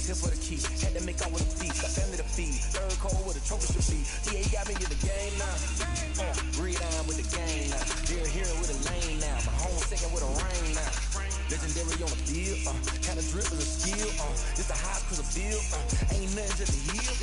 here for the key. Had to make out with a feast, a family to feed. Third cold with a trophy should be. Yeah, he got me in the game now. Read on with the game now. They're here with a lane now. My home second with a rain now. Legendary on the field. Kind of drip is a skill. It's the highest cause a bill. Ain't nothing just a heel.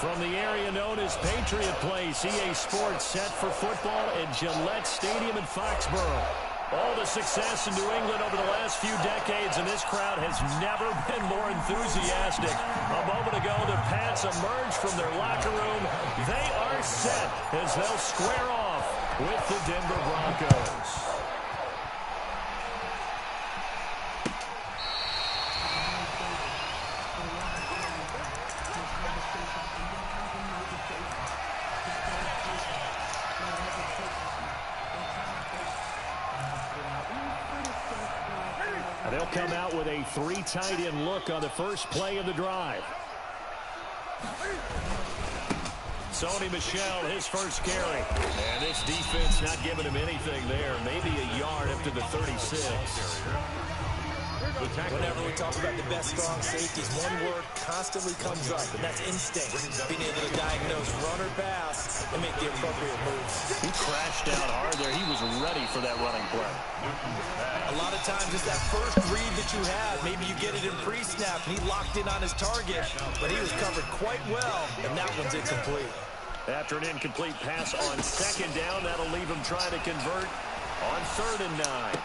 From the area known as Patriot Place, EA Sports set for football at Gillette Stadium in Foxborough. All the success in New England over the last few decades, and this crowd has never been more enthusiastic. A moment ago, the Pats emerged from their locker room. They are set as they'll square off with the Denver Broncos. They'll come out with a three tight end look on the first play of the drive. Sony Michel, his first carry. And this defense not giving him anything there. Maybe a yard up to the 36. Whenever we talk about the best strong safeties, one word constantly comes up, and that's instinct. Being able to diagnose run or pass and make the appropriate moves. He crashed out hard there. He was ready for that running play. A lot of times, just that first read that you have, maybe you get it in pre-snap, and he locked in on his target, but he was covered quite well, and that one's incomplete. After an incomplete pass on second down, that'll leave him trying to convert on 3rd and 9.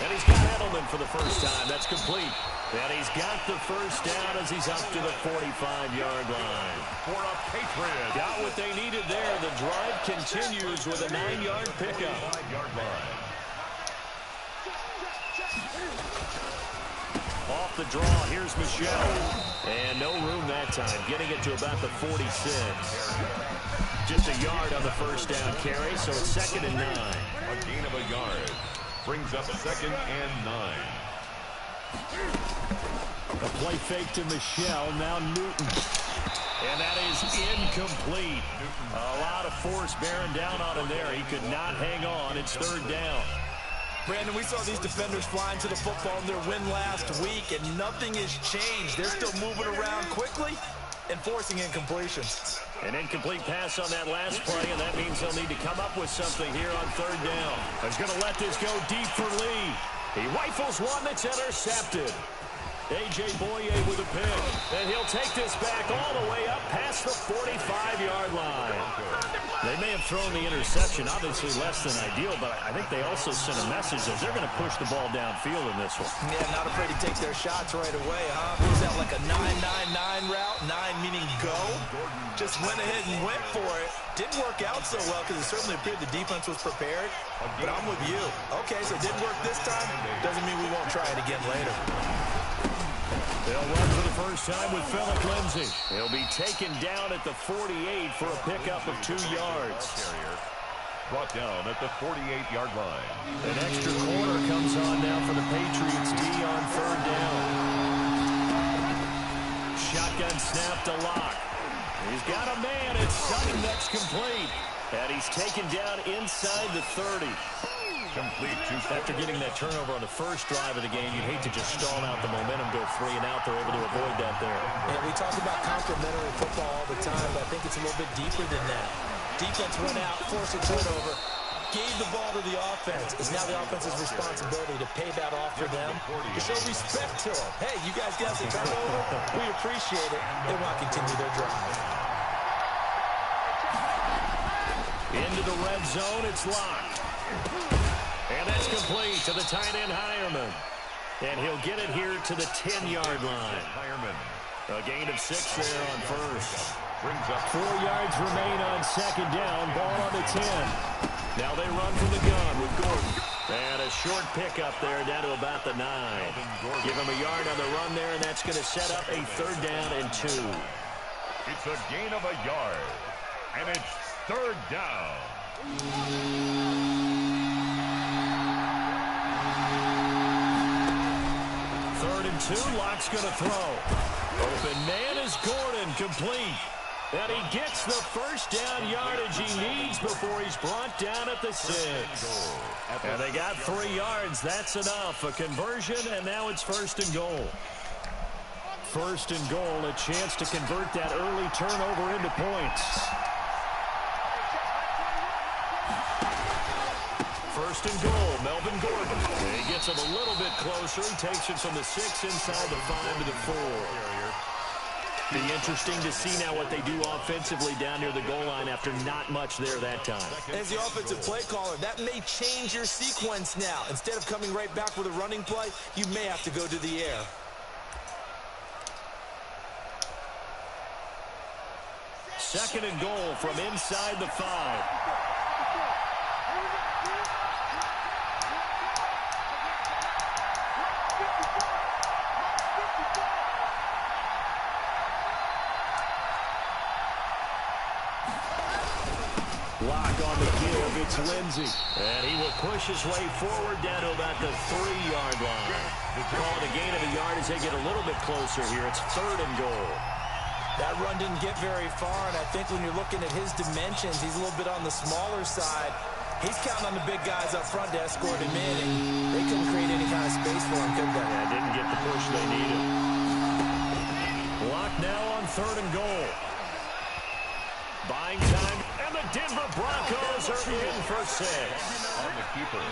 And he's got Edelman for the first time. That's complete. And he's got the first down as he's up to the 45-yard line. For a Patriot. Got what they needed there. The drive continues with a 9-yard pickup. 5-yard line. Off the draw, here's Michel. And no room that time, getting it to about the 46. Just a yard on the first down carry, so it's 2nd and 9. A gain of a yard. Brings up 2nd and 9. A play fake to Michel, now Newton. And that is incomplete. A lot of force bearing down on him there. He could not hang on. It's 3rd down. Brandon, we saw these defenders flying to the football in their win last week, and nothing has changed. They're still moving around quickly and forcing incompletions. An incomplete pass on that last play, and that means they'll need to come up with something here on 3rd down. He's going to let this go deep for Lee. He rifles one that's intercepted. A.J. Boye with a pick, and he'll take this back all the way up past the 45-yard line. They may have thrown the interception, obviously less than ideal, but I think they also sent a message that they're going to push the ball downfield in this one. Yeah, not afraid to take their shots right away, huh? Was that like a 9-9-9 route? 9 meaning go? Just went ahead and went for it. Didn't work out so well because it certainly appeared the defense was prepared, but I'm with you. Okay, so it didn't work this time. Doesn't mean we won't try it again later. They'll run for the first time with Phillip Lindsay. He'll be taken down at the 48 for a pickup of 2 yards. Brought down at the 48-yard line. An extra corner comes on now for the Patriots D on 3rd down. Shotgun snap to Locke. He's got a man. It's Sutton that's complete. And he's taken down inside the 30. Complete to after getting that turnover on the first drive of the game. You'd hate to just stall out the momentum, go 3 and out. They're able to avoid that there. Yeah, we talk about complementary football all the time, but I think it's a little bit deeper than that. Defense run out, force a turnover. gave the ball to the offense. It's now the offense's responsibility to pay that off for them, to show respect to them. Hey, you guys got the turnover. We appreciate it. They want to continue their drive. Into the red zone, it's locked. And that's complete to the tight end, Hireman. And he'll get it here to the 10-yard line. A gain of 6 there on first. 4 yards remain on second down. Ball on the 10. Now they run from the gun with Gordon. And a short pickup there down to about the 9. Give him a yard on the run there, and that's going to set up a 3rd down and 2. It's a gain of a yard. And it's 3rd down. 3rd and 2. Locke's going to throw. Open man is Gordon, complete. And he gets the first down yardage he needs before he's brought down at the 6. And they got 3 yards. That's enough. A conversion, and now it's 1st and goal. 1st and goal, a chance to convert that early turnover into points. 1st and goal, Melvin Gordon. And he gets him a little bit closer. He takes it from the 6 inside the 5 to the 4. Be interesting to see now what they do offensively down near the goal line after not much there that time. As the offensive play caller, that may change your sequence now. Instead of coming right back with a running play, you may have to go to the air. Second and goal from inside the 5. Lock on the give, it's Lindsey. And he will push his way forward down to about the 3-yard line. Call it a gain of a yard as they get a little bit closer here. It's 3rd and goal. That run didn't get very far, and I think when you're looking at his dimensions, he's a little bit on the smaller side. He's counting on the big guys up front to escort him in, and they couldn't create any kind of space for him, could they? Yeah, didn't get the push they needed. Lock now on 3rd and goal. Buying time, and the Denver Broncos are in for 6. On the keeper.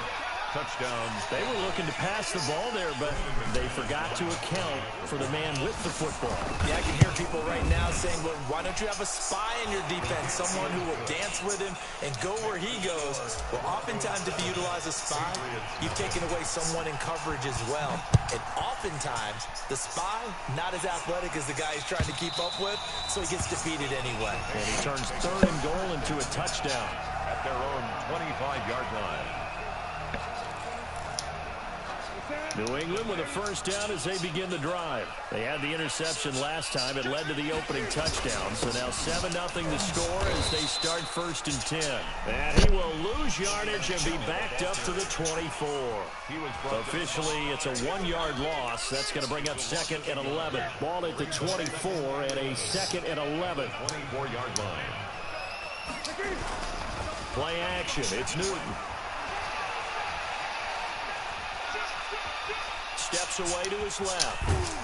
Touchdown. They were looking to pass the ball there, but they forgot to account for the man with the football. Yeah, I can hear people right now saying, well, why don't you have a spy in your defense, someone who will dance with him and go where he goes? Well, oftentimes if you utilize a spy, you've taken away someone in coverage as well. And oftentimes, the spy, not as athletic as the guy he's trying to keep up with, so he gets defeated anyway. And he turns 3rd and goal into a touchdown. At their own 25-yard line. New England with a 1st down as they begin the drive. They had the interception last time. It led to the opening touchdown. So now 7-0 to score as they start 1st and 10. And he will lose yardage and be backed up to the 24. Officially, it's a 1-yard loss. That's going to bring up 2nd and 11. Ball at the 24 and a 2nd and 11. 24-yard line. Play action. It's Newton. Steps away to his left.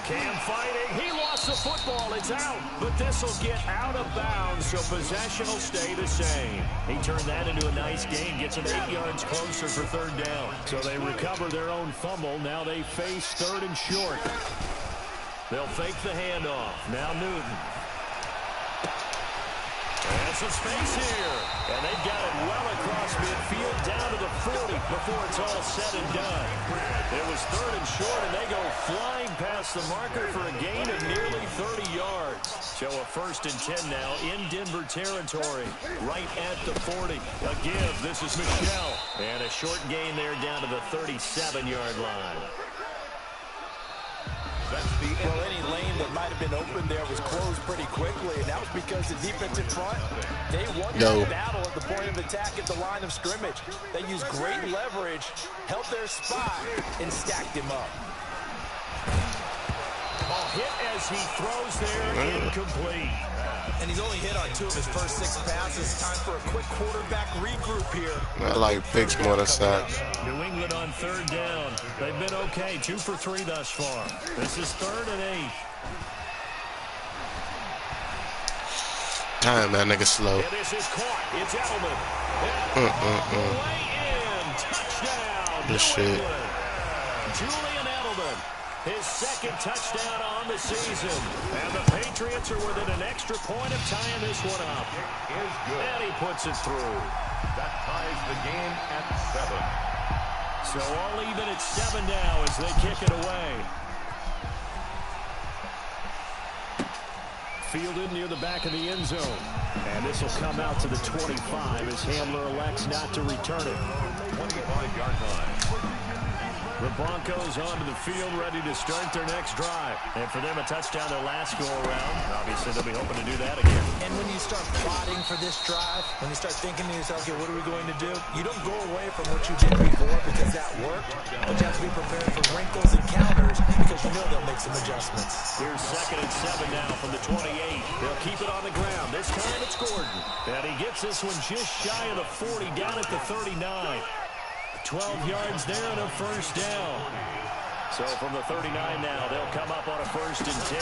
Cam fighting. He lost the football. It's out. But this will get out of bounds, so possession will stay the same. He turned that into a nice gain. Gets him 8 yards closer for 3rd down. So they recover their own fumble. Now they face 3rd and short. They'll fake the handoff. Now Newton. And some space here. And they've got it well across midfield down to the 40 before it's all said and done. It was 3rd and short, and they go flying past the marker for a gain of nearly 30 yards. So a 1st and 10 now in Denver territory, right at the 40. A give. This is Michelle. And a short gain there down to the 37-yard line. Well, any lane that might have been open there was closed pretty quickly, and that was because the defensive front, they won that battle at the point of attack at the line of scrimmage. They used great leverage, held their spot, and stacked him up. Ball hit as he throws there, incomplete. And he's only hit on 2 of his first 6 passes. Time for a quick quarterback regroup here. I like picks more than sacks. New England on 3rd down. They've been okay, 2 for 3 thus far. This is 3rd and 8. Damn, that nigga slow. And this is caught. It's Edelman. Way in. Touchdown. Good shit. Julian Edelman. His second touchdown on the season. And the Patriots are within an extra point of tying this one up. It is good. And he puts it through. That ties the game at 7. So all even at 7 now as they kick it away. Fielded near the back of the end zone. And this will come out to the 25 as Hamler elects not to return it. 25-yard line. The Broncos onto the field, ready to start their next drive. And for them, a touchdown their last go-around. Obviously, they'll be hoping to do that again. And when you start plotting for this drive, when you start thinking to yourself, okay, what are we going to do? You don't go away from what you did before because that worked, but you have to be prepared for wrinkles and counters because you know they'll make some adjustments. Here's 2nd and 7 now from the 28. They'll keep it on the ground. This time it's Gordon. And he gets this one just shy of the 40, down at the 39. 12 yards there and a first down. So from the 39 now, they'll come up on a 1st and 10.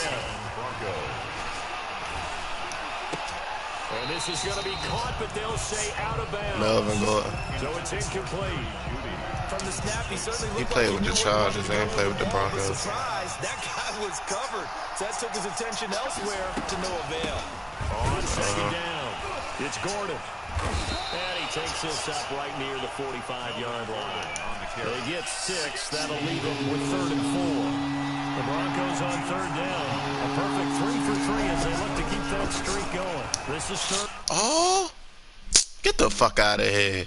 And this is going to be caught, but they'll say out of bounds. Melvin Gordon. So it's incomplete. From the snap, he certainly He looked played like with the Chargers and played with the Broncos. Surprise, that guy was covered. So that took his attention elsewhere to no avail. On 2nd down, it's Gordon. And he takes this up right near the 45-yard line. They get 6. That'll leave them with 3rd and 4. The Broncos on 3rd down. A perfect 3 for 3 as they look to keep that streak going. This is 3rd. Oh, get the fuck out of here.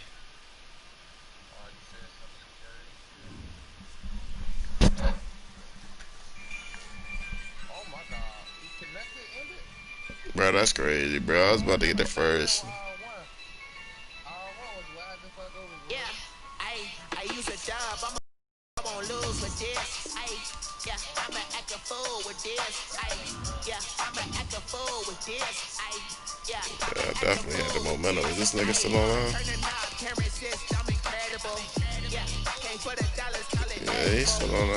Bro, that's crazy, bro. I was about to get the first. Yeah, I definitely had the momentum. Is this nigga still on? Yeah, he's still on.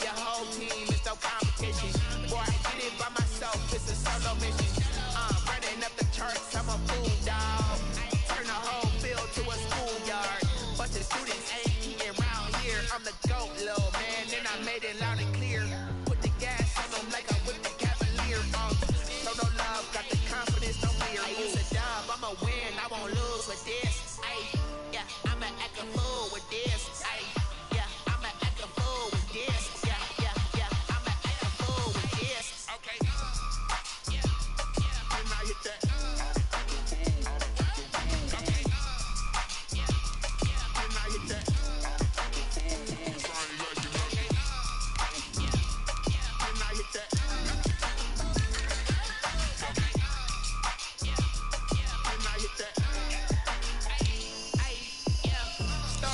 Your whole team is no competition. Boy, I did it by myself. It's a solo mission. Running up the charts, I'm a fool dog. Turn the whole field to a schoolyard. But the students ain't eating around here. I'm the GOAT, little man, and I made it loud and clear. Put the gas on them like I'm with the Cavalier. So no love, got the confidence, no fear. I use a dub, I'ma win, I won't lose with this. Yeah, I'ma act a fool with this. Yeah, I'ma act a fool with this. Yeah, I'ma act a fool with this. Okay. And I hit that. Okay. And I hit that.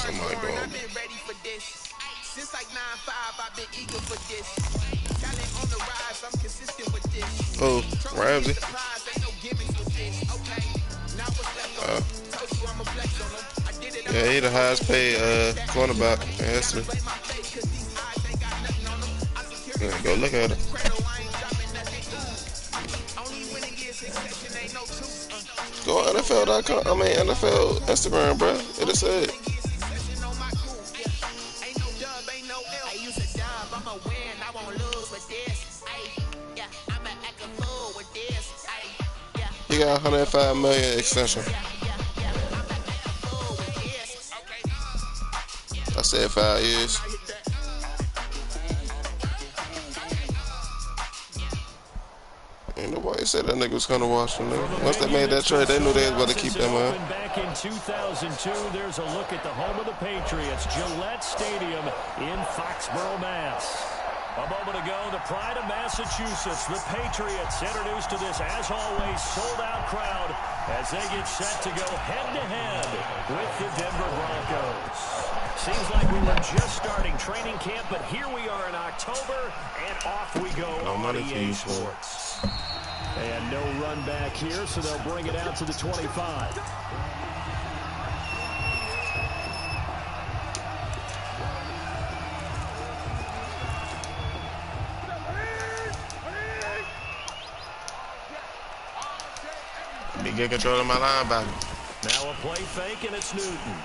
Somebody going. I've been ready for this. Since like 9-5, I've been eager for this. Talent on the rise, I'm consistent with this. Oh, Ramsey. Yeah, he the highest paid cornerback in history. Yeah, go look at it. Go on NFL.com. I mean NFL Instagram, bro. It is said. He got 105 million extension. I said 5 years. Ain't nobody said that nigga was gonna watch him. Once they made that trade, they knew they was about to keep that man. Back in 2002, there's a look at the home of the Patriots, Gillette Stadium in Foxborough, Mass. A moment ago, the pride of Massachusetts, the Patriots, introduced to this, as always, sold-out crowd as they get set to go head-to-head with the Denver Broncos. Seems like we were just starting training camp, but here we are in October, and off we go on EA Sports. And no run back here, so they'll bring it out to the 25. me get control of my linebacker. Now a play fake, and it's Newton.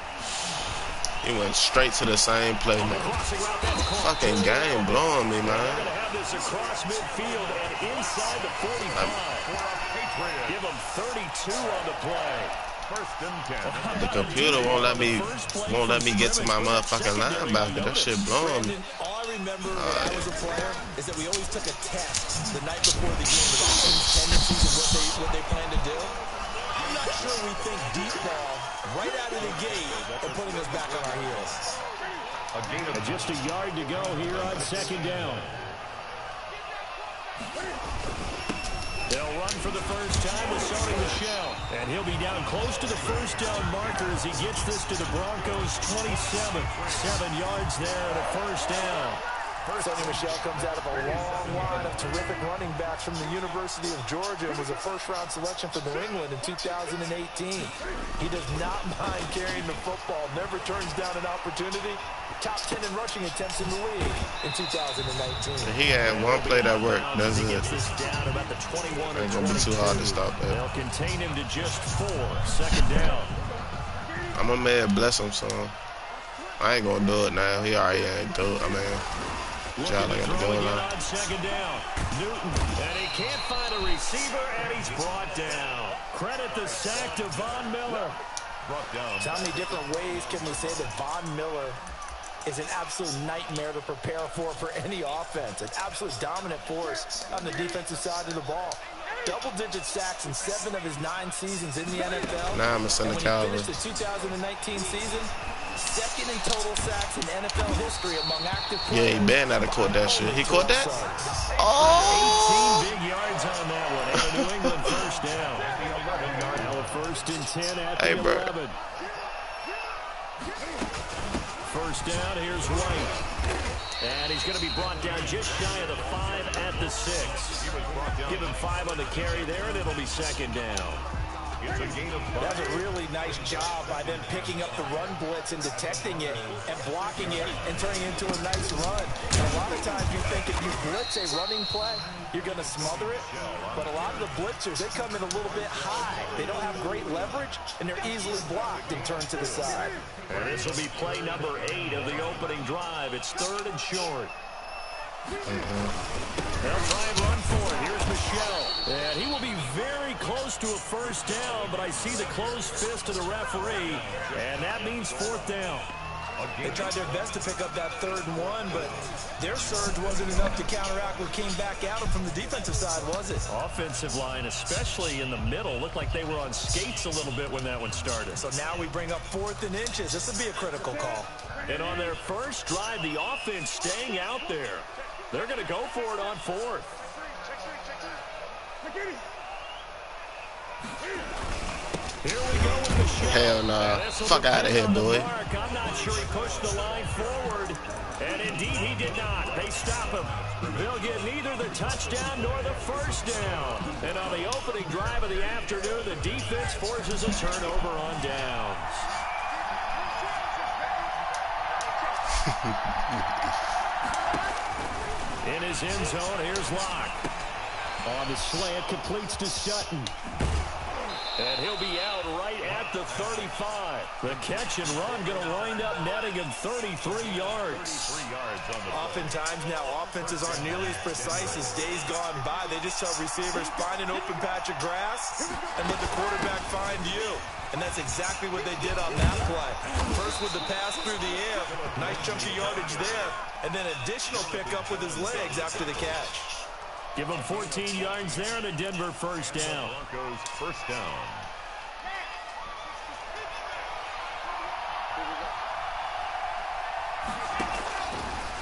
He went straight to the same play, man. Fucking game blowing me, man. They're going to have this across midfield and inside the 45. Give them 32 on the play. First and 10. The computer won't let me get to my motherfucking linebacker. That shit blowing me. All I remember when I was a player is that we always took a test the night before the game with our team's tendencies and what they plan to do. I'm not sure we think deep ball right out of the gate and putting us back on our heels. And just a yard to go here on second down. They'll run for the first time with Sony Michel. And he'll be down close to the first down marker as he gets this to the Broncos' 27. 7 yards there and a first down. Sony Michel comes out of a long line of terrific running backs from the University of Georgia and was a first-round selection for New England in 2018. He does not mind carrying the football, never turns down an opportunity. Top 10 in rushing attempts in the league in 2019. He had one play that worked. That's it. Ain't gonna be too hard to stop that. They'll contain him to just 4. Second down. I'm a man, bless him, son. I ain't gonna do it now. He already ain't do it. I mean, John, I got to go now. On second down. Newton, and he can't find a receiver, and he's brought down. Credit the sack to Von Miller. Brought down. So how many different ways can we say that Von Miller is an absolute nightmare to prepare for any offense? An absolute dominant force on the defensive side of the ball. Double-digit sacks in 7 of his 9 seasons in the NFL. Nah, I'm a son of Calvin. When he finished the 2019 season, second in total sacks in NFL history among active players. Yeah, he better not have caught that shit. He caught that? 18 big yards on that one. And a New England first down. Now a first and 10 at the 11. First down, here's White. And he's going to be brought down just shy of the 5 at the 6. Give him 5 on the carry there, and it'll be second down. That's a really nice job by them picking up the run blitz and detecting it and blocking it and turning it into a nice run. And a lot of times you think if you blitz a running play, you're going to smother it. But a lot of the blitzers, they come in a little bit high. They don't have great leverage, and they're easily blocked and turned to the side. And this will be play number 8 of the opening drive. It's 3rd and short. They'll try and run for it. Here's Michel. And he will be very close to a first down, but I see the closed fist of the referee, and that means 4th down. They tried their best to pick up that 3rd and 1, but their surge wasn't enough to counteract what came back at them from the defensive side, was it? Offensive line, especially in the middle, looked like they were on skates a little bit when that one started. So now we bring up 4th and inches. This would be a critical call. And on their first drive, the offense staying out there. They're going to go for it on 4th. Here we go with the shot. Hell nah. Fuck out of here, boy. I'm not sure he pushed the line forward. And indeed he did not. They stop him. They'll get neither the touchdown nor the first down. And on the opening drive of the afternoon, the defense forces a turnover on downs. In his end zone, here's Locke. On the slant, completes to Sutton. And he'll be out right at the 35. The catch and run going to wind up netting him 33 yards. Oftentimes now, offenses aren't nearly as precise as days gone by. They just tell receivers, find an open patch of grass and let the quarterback find you. And that's exactly what they did on that play. First with the pass through the air, nice chunky yardage there, and then additional pickup with his legs after the catch. Give him 14 yards there and a Denver first down. Broncos first down.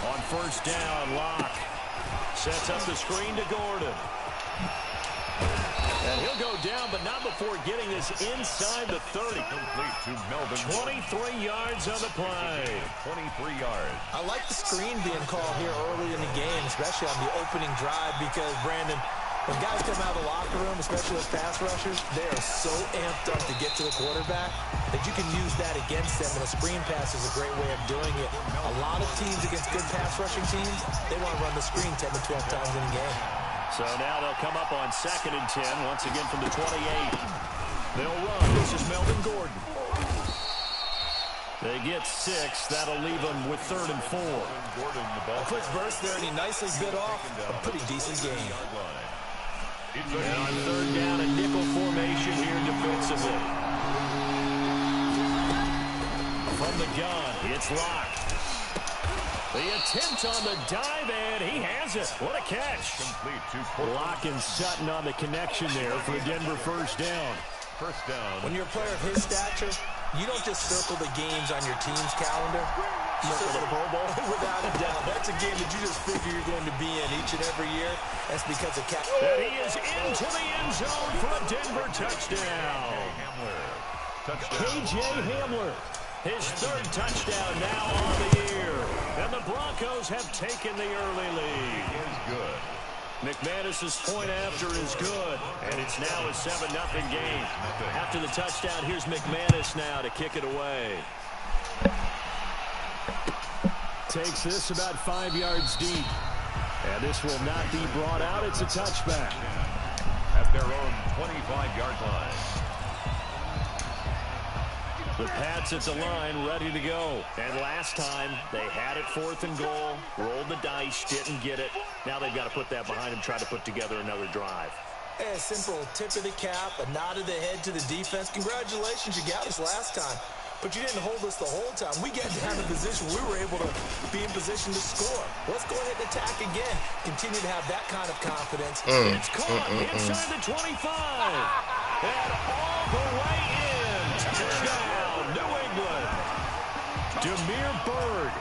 On first down, Locke sets up the screen to Gordon. And he'll go down, but not before getting this inside the 30. Complete to Melvin. 23 yards on the play. 23 yards. I like the screen being called here early in the game, especially on the opening drive, because, Brandon, when guys come out of the locker room, especially as pass rushers, they are so amped up to get to the quarterback that you can use that against them, and a screen pass is a great way of doing it. A lot of teams against good pass rushing teams, they want to run the screen 10 to 12 times in a game. So now they'll come up on 2nd and 10, once again from the 28. They'll run. This is Melvin Gordon. They get 6. That'll leave them with 3rd and 4. A quick burst there, and he nicely bit off a pretty decent game. And on 3rd down, a nickel formation here defensively. From the gun, it's Locke. The attempt on the dive, and he has it. What a catch. Locke and Sutton on the connection there for a Denver first down. When you're a player of his stature, you don't just circle the games on your team's calendar. You circle the Pro Bowl. Without a doubt. That's a game that you just figure you're going to be in each and every year. That's because of catch. And he is into the end zone for a Denver touchdown. KJ Hamler. His 3rd touchdown now on the year. And the Broncos have taken the early lead. Is good. McManus's point after is good, and it's now a 7-0 game. After the touchdown, here's McManus now to kick it away. Takes this about 5 yards deep. And this will not be brought out. It's a touchback. At their own 25-yard line. The Pats at the line, ready to go. And last time, they had it 4th and goal, rolled the dice, didn't get it. Now they've got to put that behind them, try to put together another drive. A simple tip of the cap, a nod of the head to the defense. Congratulations, you got us last time. But you didn't hold us the whole time. We got down in position. We were able to be in position to score. Let's go ahead and attack again. Continue to have that kind of confidence. It's caught inside the 25. And all the way in. Touchdown, New England. Demir Bird,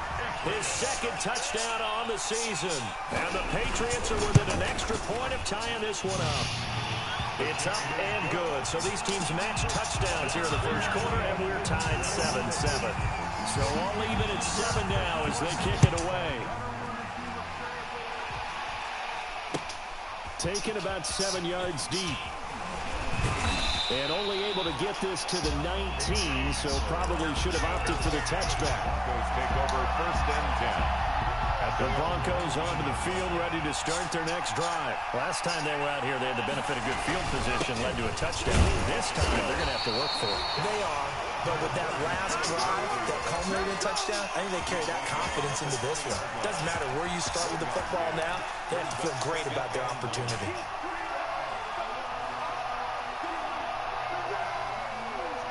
his 2nd touchdown on the season. And the Patriots are within an extra point of tying this one up. It's up and good. So these teams match touchdowns here in the first quarter, and we're tied 7-7. So all even at 7 now as they kick it away. Taken about 7 yards deep. And only able to get this to the 19, so probably should have opted for the touchback. Broncos take over 1st and 10. The Broncos onto the field, ready to start their next drive. Last time they were out here, they had the benefit of good field position, led to a touchdown. This time, they're going to have to work for it. They are, but with that last drive, that culminating touchdown, I think they carry that confidence into this one. Doesn't matter where you start with the football now, they have to feel great about their opportunity.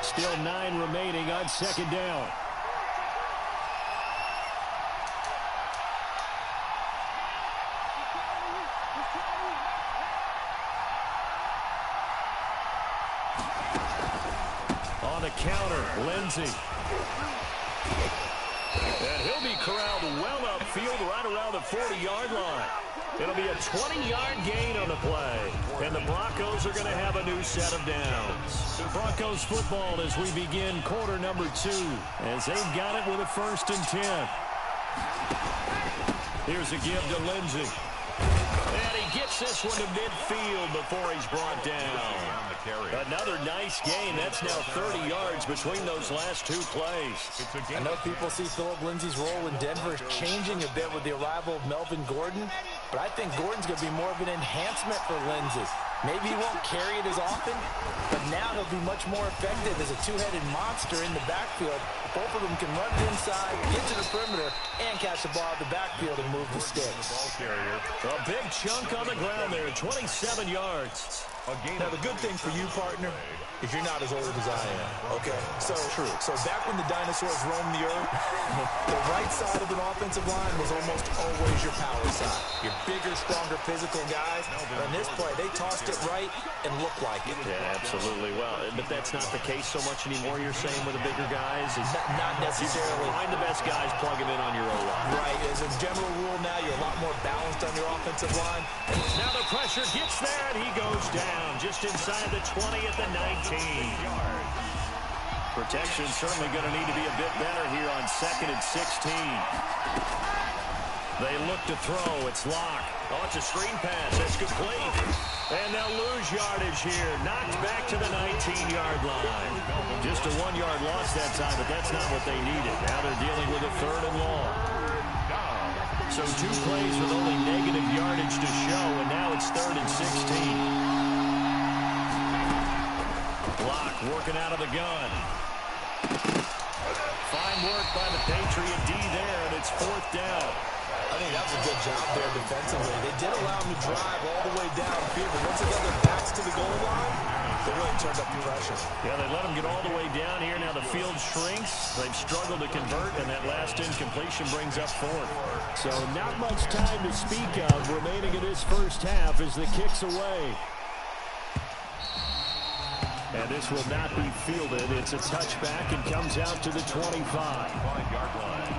Still 9 remaining on 2nd down. On the counter, Lindsey. And he'll be corralled well upfield right around the 40-yard line. It'll be a 20-yard gain on the play. And the Broncos are going to have a new set of downs. Broncos football as we begin quarter number 2. As they've got it with a 1st and 10. Here's a give to Lindsey. And he gets this one to midfield before he's brought down. Another nice gain. That's now 30 yards between those last 2 plays. I know people see Phillip Lindsay's role in Denver changing a bit with the arrival of Melvin Gordon, but I think Gordon's going to be more of an enhancement for Lindsay. Maybe he won't carry it as often, but now he'll be much more effective as a two-headed monster in the backfield. Both of them can run it inside, get to the perimeter, and catch the ball at the backfield and move the sticks. A big chunk on the ground there, 27 yards. Now, the good thing for you, partner, is you're not as old as I am, okay? So back when the dinosaurs roamed the earth, the right side of an offensive line was almost always your power side. Your bigger, stronger, physical guys. But in this play, they tossed it right and looked like it. Yeah, absolutely. Well, but that's not the case so much anymore, you're saying, with the bigger guys? Not necessarily. Find the best guys, plug them in on your O-line. Right. As a general rule now, you're a lot more balanced on your offensive line. Now the pressure gets there, and he goes down just inside the 20 at the 19. Protection's certainly going to need to be a bit better here on 2nd and 16. They look to throw. It's Locke. Oh, it's a screen pass. That's complete. And they'll lose yardage here. Knocked back to the 19-yard line. Just a 1-yard loss that time, but that's not what they needed. Now they're dealing with a 3rd and long. So 2 plays with only negative yardage to show, and now it's 3rd and 16. Block working out of the gun. Fine work by the Patriot D there, and it's 4th down. I think that was a good job there defensively. They did allow him to drive all the way downfield, but once they got their backs to the goal line, they really turned up the pressure. Yeah, they let him get all the way down here. Now the field shrinks. They've struggled to convert, and that last incompletion brings up 4th. So not much time to speak of remaining in this first half as the kick's away. And this will not be fielded. It's a touchback and comes out to the 25-yard line.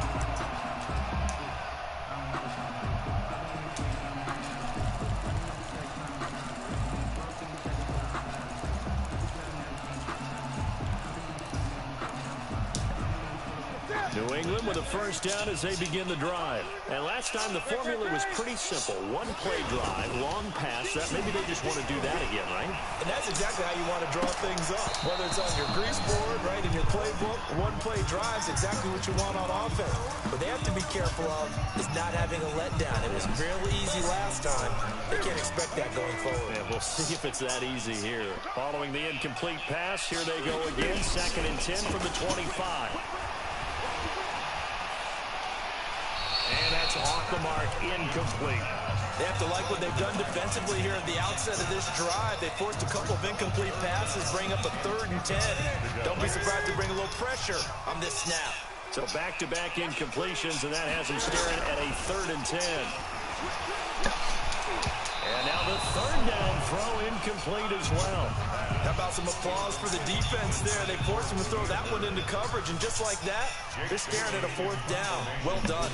New England with a first down as they begin the drive. And last time the formula was pretty simple. One play drive, long pass. Maybe they just want to do that again, right? And that's exactly how you want to draw things up. Whether it's on your grease board, right, in your playbook, one play drives exactly what you want on offense. But they have to be careful of is not having a letdown. It was real easy last time. They can't expect that going forward. Yeah, we'll see if it's that easy here. Following the incomplete pass, here they go again. 2nd and 10 from the 25. And that's off the mark, incomplete. They have to like what they've done defensively here at the outset of this drive. They forced a couple of incomplete passes, bring up a 3rd and 10. Don't be surprised to bring a little pressure on this snap. So back-to-back incompletions, and that has them staring at a 3rd and 10. And now the 3rd down throw incomplete as well. How about some applause for the defense there? They forced him to throw that one into coverage, and just like that, they're staring at a 4th down. Well done.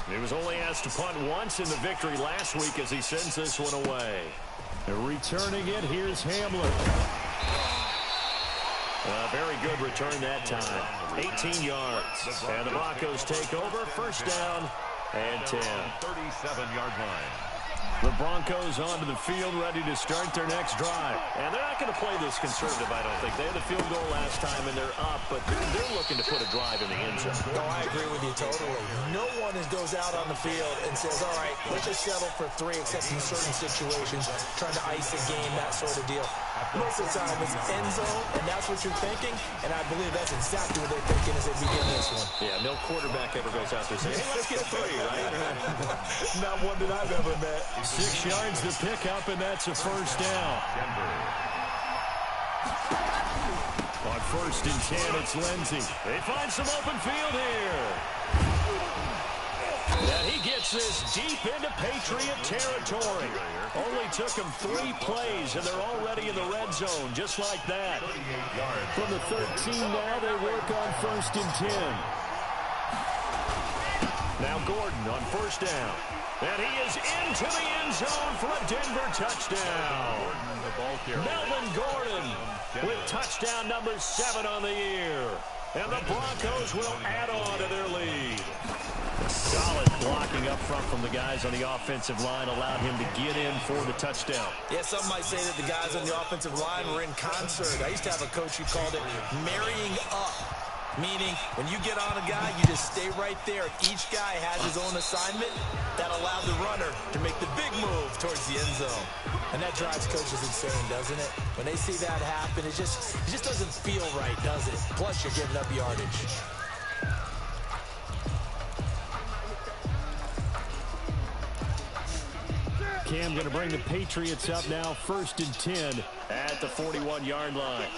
He was only asked to punt once in the victory last week as he sends this one away. Returning it, here's Hamler. Very good return that time. 18 yards. And the Broncos take over. First down and 10. 37-yard line. The Broncos onto the field, ready to start their next drive. And they're not going to play this conservative, I don't think. They had the field goal last time, and they're up, but they're looking to put a drive in the end zone. No, I agree with you totally. No one goes out on the field and says, all right, let's just settle for 3, except in certain situations, trying to ice a game, that sort of deal. Most of the time, it's end zone, and that's what you're thinking, and I believe that's exactly what they're thinking as they begin this one. Yeah, no quarterback ever goes out there saying, hey, let's get 3, right? Not one that I've ever met. 6 yards to pick up, and that's a first down. On 1st and 10, it's Lindsey. They find some open field here. And he gets this deep into Patriot territory. Only took him 3 plays, and they're already in the red zone, just like that. From the 13 now, they work on 1st and 10. Now Gordon on first down. And he is into the end zone for a Denver touchdown. Melvin Gordon with touchdown number 7 on the year. And the Broncos will add on to their lead. Solid blocking up front from the guys on the offensive line allowed him to get in for the touchdown. Yeah, some might say that the guys on the offensive line were in concert. I used to have a coach who called it marrying up. Meaning, when you get on a guy, you just stay right there. Each guy has his own assignment that allowed the runner to make the big move towards the end zone. And that drives coaches insane, doesn't it? When they see that happen, it just doesn't feel right, does it? Plus, you're giving up yardage. Cam going to bring the Patriots up now, 1st and 10 at the 41-yard line.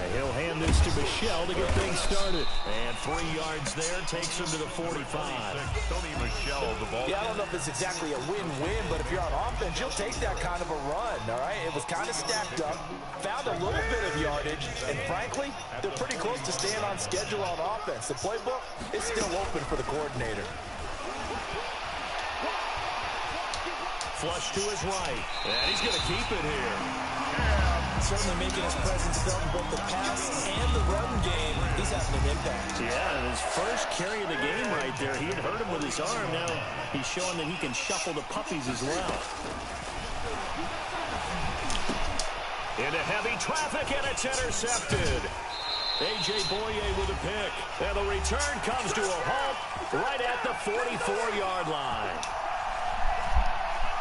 And he'll hand this to Michelle to get things started. And 3 yards there takes him to the 45. Tony Michelle, the ball. Yeah, I don't know if it's exactly a win-win, but if you're on offense, you'll take that kind of a run, all right? It was kind of stacked up, found a little bit of yardage, and frankly, they're pretty close to staying on schedule on offense. The playbook is still open for the coordinator. Flush to his right. And he's going to keep it here. Certainly making his presence felt in both the pass and the run game. He's having an impact. Yeah, and his first carry of the game right there. He had hurt him with his arm. Now he's showing that he can shuffle the puppies as well. Into heavy traffic, and it's intercepted. A.J. Boye with a pick. And the return comes to a halt right at the 44-yard line.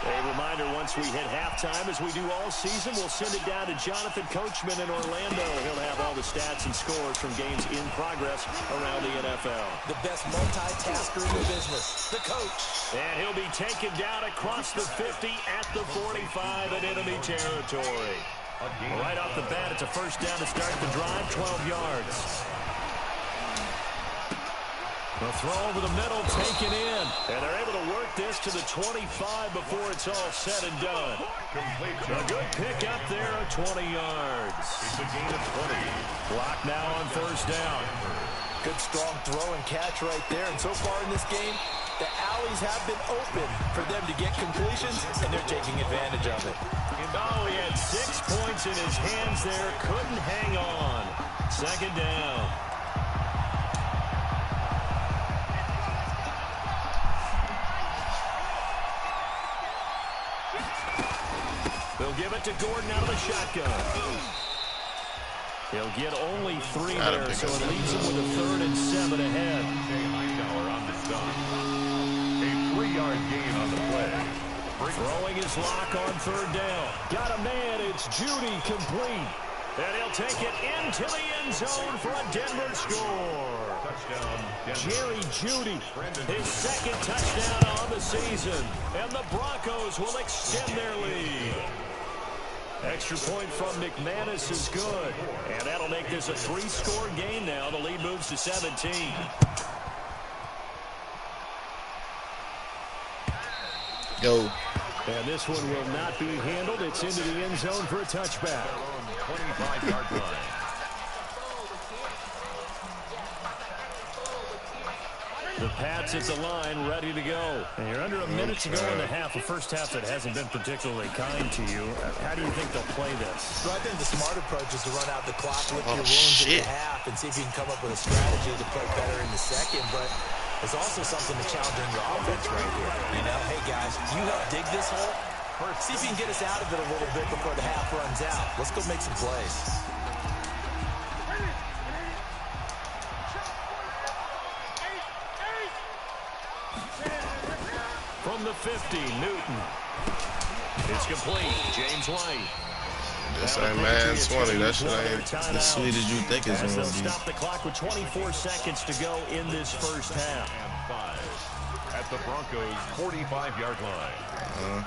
A reminder, once we hit halftime, as we do all season, we'll send it down to Jonathan Coachman in Orlando. He'll have all the stats and scores from games in progress around the NFL. The best multitasker in the business, the coach. And he'll be taken down across the 50 at the 45 in enemy territory. Right off the bat, it's a first down to start the drive, 12 yards. The throw over the middle, taken in. And they're able to work this to the 25 before it's all said and done. A good pick up there at 20 yards. It's a gain of 20. Block now on first down. Good strong throw and catch right there. And so far in this game, the alleys have been open for them to get completions, and they're taking advantage of it. Oh, he had 6 points in his hands there. Couldn't hang on. Second down. They'll give it to Gordon out of the shotgun. He'll get only 3 there, so it leaves him with a 3rd and 7 ahead. On the stop. A 3-yard gain on the play. Throwing his lock on 3rd down. Got a man, it's Judy, complete. And he'll take it into the end zone for a Denver score. Touchdown, Denver. Jerry Judy, his 2nd touchdown on the season. And the Broncos will extend their lead. Extra point from McManus is good. And that'll make this a 3-score game now. The lead moves to 17. Yo. And this one will not be handled. It's into the end zone for a touchback. 25-yard line. The Pats at the line, ready to go. And you're under a minute to go in the half. A first half that hasn't been particularly kind to you. How do you think they'll play this? Well, I think the smart approach is to run out the clock, lick your wounds at the half, and see if you can come up with a strategy to play better in the second. But there's also something to challenging your offense right here. You know, hey, guys, you help dig this hole. See if you can get us out of it a little bit before the half runs out. Let's go make some plays. From the 50, Newton. It's complete. James White. This ain't Madden 20. That shit ain't as sweet as you think it's going to be. Stop the clock with 24 seconds to go in this first half. And 5 at the Broncos' 45-yard line.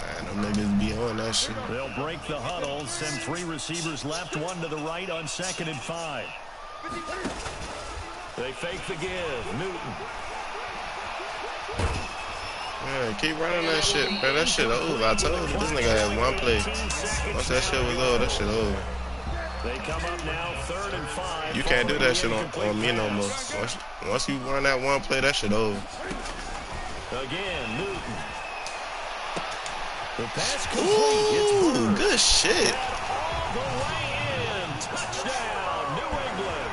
Man, them niggas be on that shit. They'll break the huddle, send 3 receivers left, 1 to the right on 2nd and 5. They fake the give. Newton. Yeah, keep running that shit, man. That shit over. I told you, this nigga had 1 play. Once that shit was over, that shit over. They come up now, 3rd and 5. You can't do that shit on me no more. Once you run that 1 play, that shit over. Again, Newton. The pass complete. Ooh, good shit. All the way in. Touchdown, New England.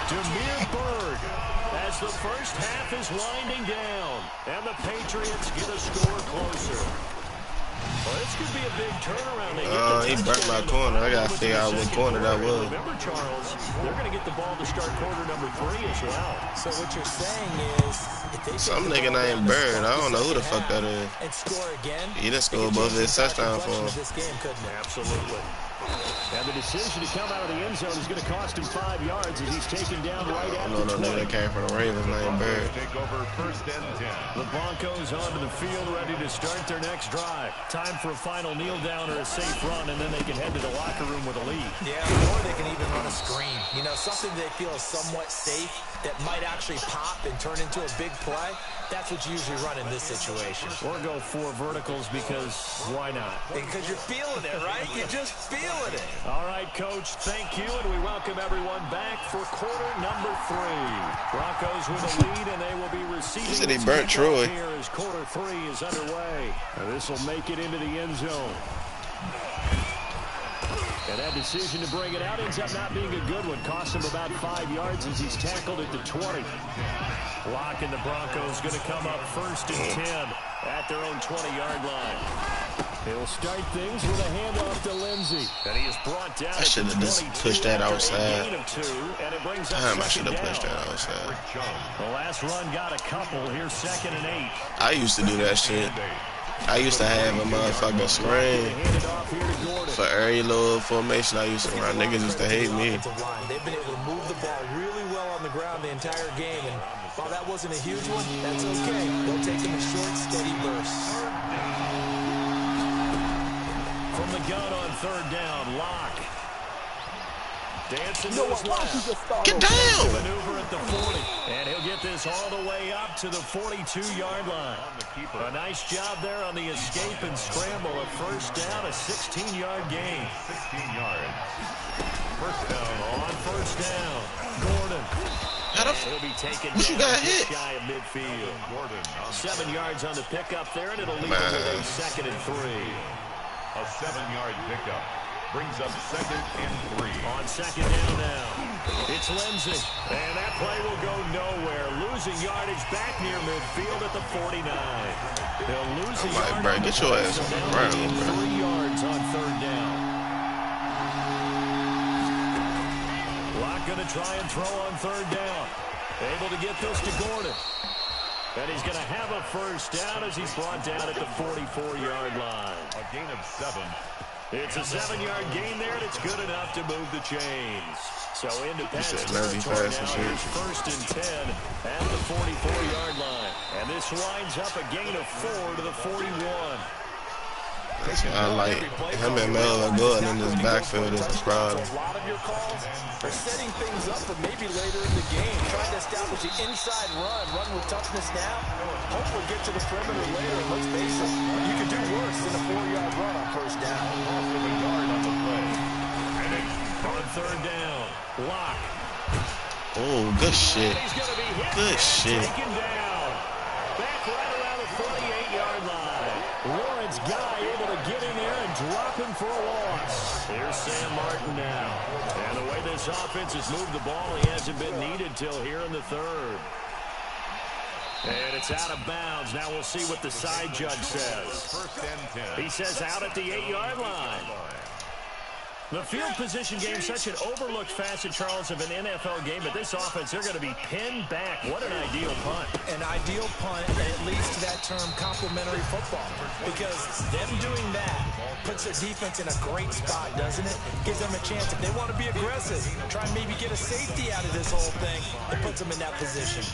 Demir Bird, as the first half is winding down, and the Patriots get a score closer. Well, this could be a big turnaround. He burnt my corner. I gotta figure out what corner that was. Remember, Charles, they're going to get the ball to start quarter number 3 as well. So what you're saying is, if they some nigga named Bird. I don't know who the fuck that is. And score again, he done scored both his touchdowns for him. This game, couldn't it? Absolutely. And the decision to come out of the end zone is going to cost him 5 yards as he's taken down right at the 20. No nigga that came from the Ravens named Bird. Take over 1st and 10. The Broncos onto the field, ready to start their next drive. Time for a final kneel down or a safe run, and then they can head to the locker room with a lead. Yeah, or they can even run a screen. You know, something they feel is somewhat safe that might actually pop and turn into a big play. That's what you usually run in this situation. Or go 4 verticals because why not? Because you're feeling it, right? You're just feeling it. All right, Coach, thank you, and we welcome everyone back for quarter number 3. Broncos with a lead, and they will be receiving. He said he burnt Troy. Here as quarter 3 is underway. This will make it into the end zone. And that decision to bring it out ends up not being a good one. Cost him about 5 yards as he's tackled at the 20. Lock and the Broncos going to come up 1st and 10 at their own 20-yard line. He'll start things with a handoff to Lindsey. And he is brought down. I should have just pushed that outside. Damn, I should have pushed that outside. The last run got a couple. Here's 2nd and 8. I used to do that shit. I used to have a motherfucking screen for every little formation I used to run. Niggas used to hate me. They've been able to move the ball really well on the ground the entire game, and while that wasn't a huge one, that's okay. They'll take them in short, steady bursts. From the gun on 3rd down, Lock. Dancing to his left. Get down! Maneuver at the 40. And he'll get this all the way up to the 42-yard line. A nice job there on the escape and scramble. A 1st down, a 16-yard gain. 16 yards. 1st down. On 1st down, Gordon. He'll be taken What you got hit? shy of midfield. Gordon. 7 yards on the pickup there, and it'll leave him with a 2nd and 3. A 7-yard pickup. Brings up 2nd and 3. On 2nd down now, it's Lindsey. And that play will go nowhere. Losing yardage back near midfield at the 49. They'll lose a yard. Bro, get your ass on the ground, bro. 3 yards on 3rd down. Lock going to try and throw on 3rd down. Able to get this to Gordon. And he's going to have a 1st down as he's brought down at the 44-yard line. A gain of 7. It's a 7-yard gain there, and it's good enough to move the chains. So into pass territory now, here's 1st and 10 at the 44-yard line. And this winds up a gain of 4 to the 41. That's what I like. Him and Melvin Gordon in this backfield is a problem. A lot of your calls are setting things up for maybe later in the game, trying to establish the inside run with toughness now. Hopefully get to the perimeter later. Let's face it, you can do worse than a 4-yard run on 1st down. Off with a yard on the play. And it's on 3rd down, Lock. Oh, good shit. Good shit. Taken down. Back right around the 48-yard line. Lawrence Guy able to get in there and drop him for a loss. Here's Sam Martin now. And the way this offense has moved the ball, he hasn't been needed till here in the 3rd. And it's out of bounds. Now we'll see what the side judge says. 1st and 10. He says out at the 8-yard line. The field position game, such an overlooked facet, Charles, of an NFL game. But this offense, they're going to be pinned back. What an ideal punt. An ideal punt, and it leads to that term complementary football. Because them doing that puts their defense in a great spot, doesn't it? Gives them a chance. If they want to be aggressive, try and maybe get a safety out of this whole thing, it puts them in that position.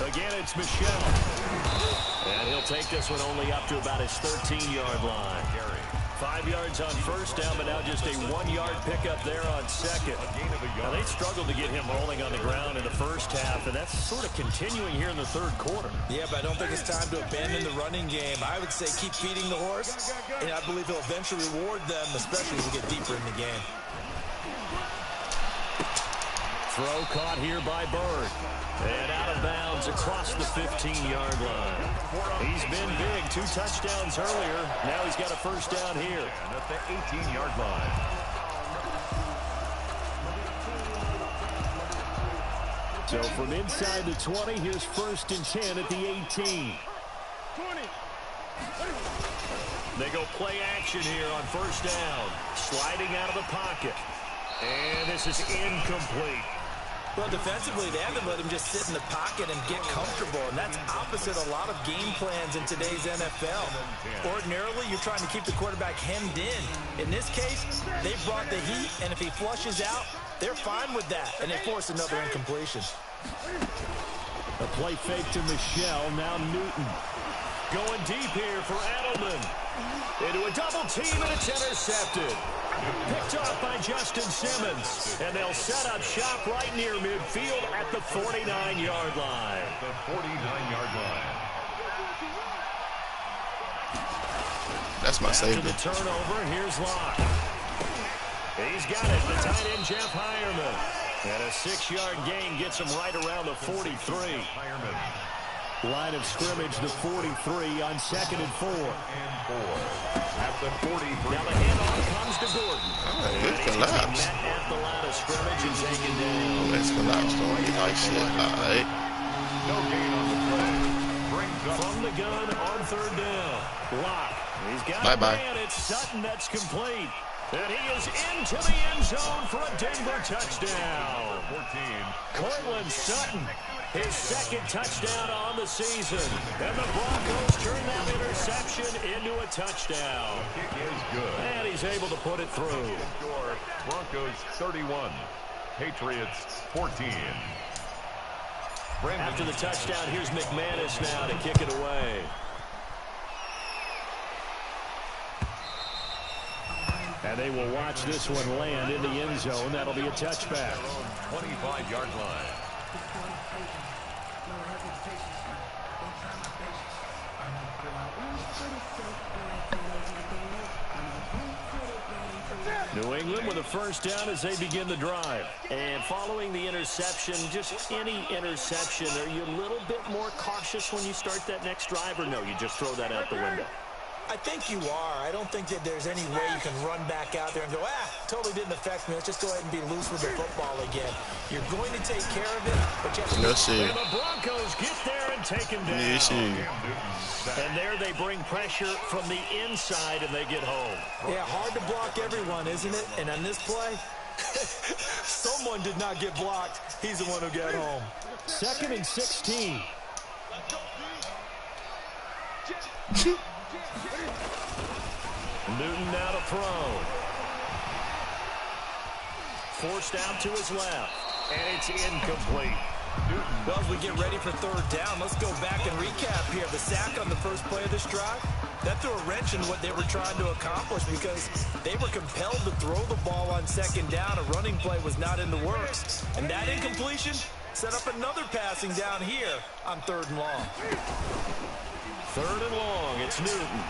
Again, it's Michelle. And he'll take this one only up to about his 13-yard line. 5 yards on 1st down, but now just a 1-yard pickup there on 2nd. Now, they struggled to get him rolling on the ground in the 1st half, and that's sort of continuing here in the 3rd quarter. Yeah, but I don't think it's time to abandon the running game. I would say keep feeding the horse, and I believe he'll eventually reward them, especially as we get deeper in the game. Throw caught here by Bird. And out of bounds across the 15-yard line. He's been big. 2 touchdowns earlier. Now he's got a 1st down here. And at the 18-yard line. So from inside the 20, here's 1st and 10 at the 18. They go play action here on 1st down. Sliding out of the pocket. And this is incomplete. Well, defensively, they haven't let him just sit in the pocket and get comfortable, and that's opposite a lot of game plans in today's NFL. Ordinarily, you're trying to keep the quarterback hemmed in. In this case, they brought the heat, and if he flushes out, they're fine with that, and they force another incompletion. A play fake to Michelle, now Newton. Going deep here for Edelman. Into a double team, and it's intercepted. Picked off by Justin Simmons. And they'll set up shop right near midfield at the 49-yard line. The 49-yard line. That's my safety. After the turnover, here's Locke. He's got it. The tight end, Jeff Heuerman. And a 6-yard gain gets him right around the 43. Heuerman. Line of scrimmage, the 43 on 2nd and 4. At the 43. Now the handoff comes to Gordon. Good collapse. At the line of scrimmage and taken down. Let's collapse. Don't be like shit. All right. No gain on the play. Brings up from the gun on third down. Lock. He's got a man. It's Sutton that's complete. And he is into the end zone for a Denver touchdown. 14. Cortland Sutton, his second touchdown on the season. And the Broncos turn that interception into a touchdown. Kick is good. And he's able to put it through. Score, Broncos 31, Patriots 14. After the touchdown, here's McManus now to kick it away. And they will watch this one land in the end zone. That'll be a touchback. 25-yard line. New England with a first down as they begin the drive. And following the interception, just any interception, are you a little bit more cautious when you start that next drive, or no, you just throw that out the window? I think you are. I don't think that there's any way you can run back out there and go, totally didn't affect me. Let's just go ahead and be loose with the football again. You're going to take care of it, but you have to... And the Broncos get there and take him down. And there they bring pressure from the inside, and they get home. Yeah, hard to block everyone, isn't it? And on this play, someone did not get blocked. He's the one who got home. 2nd and 16. Newton now to throw. Forced out to his left. And it's incomplete. Well, as we get ready for third down, let's go back and recap here. The sack on the first play of this drive, that threw a wrench in what they were trying to accomplish because they were compelled to throw the ball on second down. A running play was not in the works. And that incompletion set up another passing down here on 3rd and long. 3rd and long. It's Newton.